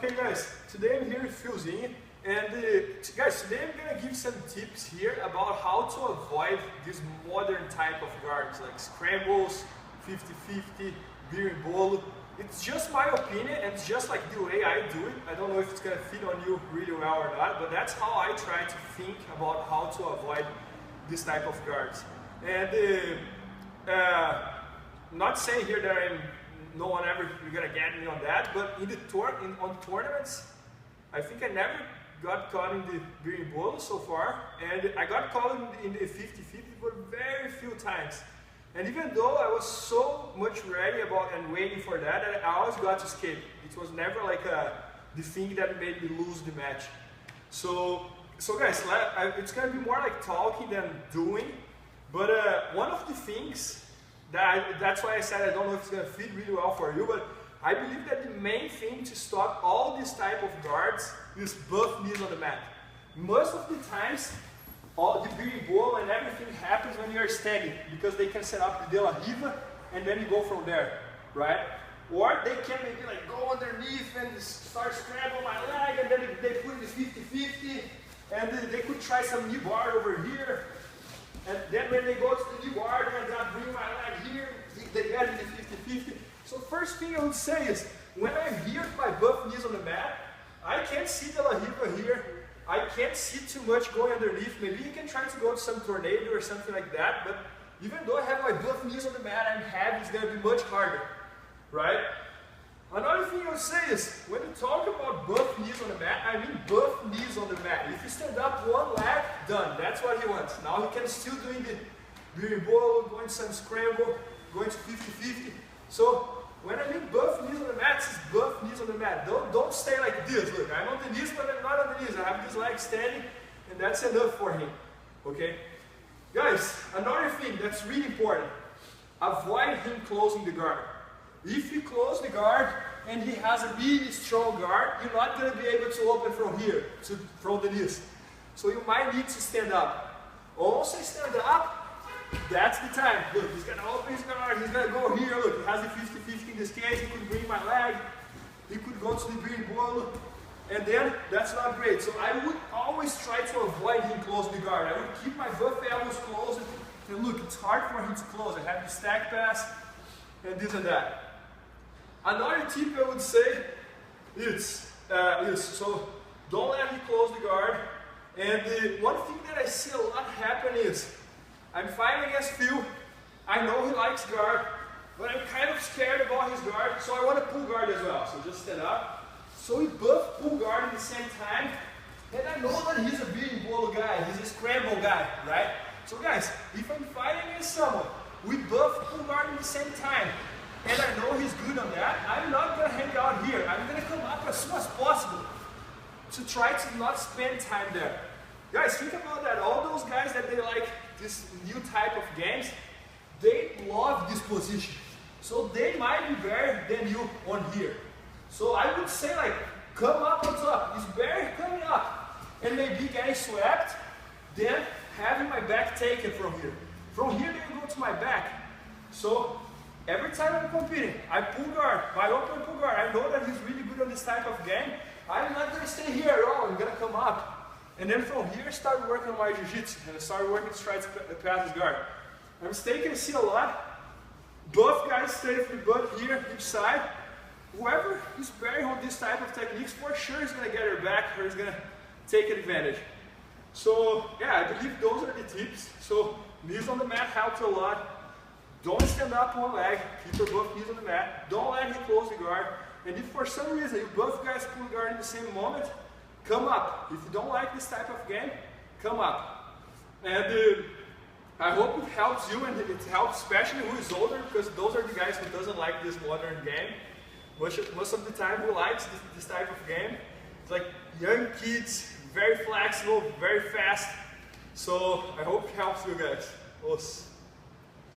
Okay guys, today I'm here with Philzinho, and guys, today I'm gonna give some tips here about how to avoid this modern type of guards like scrambles, 50-50, berimbolo. It's just my opinion and it's just like the way I do it. I don't know if it's gonna fit on you really well or not, but that's how I try to think about how to avoid this type of guards. And not saying here that no one ever gonna get me on that, but on tournaments, I think I never got caught in the berimbolo so far, and I got caught in the 50-50 but very few times. And even though I was so much ready about and waiting for that, I always got to escape. It was never like the thing that made me lose the match. So guys, it's gonna be more like talking than doing. But one of the things that's why I said I don't know if it's gonna fit really well for you, but I believe that the main thing to stop all these type of guards is buff knees on the mat. Most of the times, all the berimbolo and everything happens when you're standing, because they can set up the de la riva and then you go from there, right? Or they can maybe like go underneath and start scrambling my leg, and then they put in the 50-50, and they could try some knee bar over here. And then when they go to the knee bar, they're gonna bring my leg here, they get in the 50-50. So first thing I would say is, when I'm here with my buff knees on the mat, I can't see de la riva here, I can't see too much going underneath. Maybe you can try to go to some tornado or something like that, but even though I have my buff knees on the mat, I'm heavy, it's gonna be much harder, right? Another thing I would say is, when you talk about buff knees on the mat, I mean buff knees on the mat. If you stand up one leg, done. That's what he wants. Now he can still doing the berimbolo, going to some scramble, going to 50-50. So when I mean buff knees on the mat, it's buff knees on the mat. Don't stay like this. Look, I'm on the knees, but I'm not on the knees. I have this leg standing, and that's enough for him. Okay? Guys, another thing that's really important, avoid him closing the guard. If you close the guard and he has a really strong guard, you're not going to be able to open from here, from the knees. So you might need to stand up. Once I stand up, that's the time. Look, he's going to open his guard, he's going to go here. Look, he has the 50-50 in this case, he could bring my leg, he could go to the berimbolo, and then that's not great. So I would always try to avoid him closing the guard. I would keep my buff elbows closed, and look, it's hard for him to close. I have the stack pass, and this and that. Another tip I would say is so don't let him close the guard. And one thing that I see a lot happen is, I'm fighting against Phil, I know he likes guard, but I'm kind of scared about his guard, so I want to pull guard as well. So just stand up. So we both pull guard at the same time, and I know that he's a berimbolo guy, he's a scramble guy, right? So guys, if I'm fighting against someone, we both pull guard at the same time, and I know he's good on that, I'm not going to hang out here. I'm going to come up as soon as possible to try to not spend time there. Guys, think about that. All those guys that they like this new type of games, they love this position. So they might be better than you on here. So I would say, like, come up on top. Is Barry coming up and maybe getting swept, then having my back taken from here. From here, they go to my back. So every time I'm competing, I pull guard, my open pull guard. I know that he's really good on this type of game. I'm not going to stay here at all. I'm going to come up. And then from here, start working on my jiu-jitsu. And I start working to try to pass his guard. I'm taking a seat a lot. Both guys stay with the butt here, each side. Whoever is better on this type of techniques, for sure is going to get her back or is going to take advantage. So yeah, I believe those are the tips. So knees on the mat helps a lot. Don't stand up one leg, keep your both knees on the mat. Don't let him close the guard. And if for some reason you both guys pull guard in the same moment, come up. If you don't like this type of game, come up. And I hope it helps you, and it helps especially who is older, because those are the guys who doesn't like this modern game. Most of the time who likes this type of game. It's like young kids, very flexible, very fast. So I hope it helps you guys.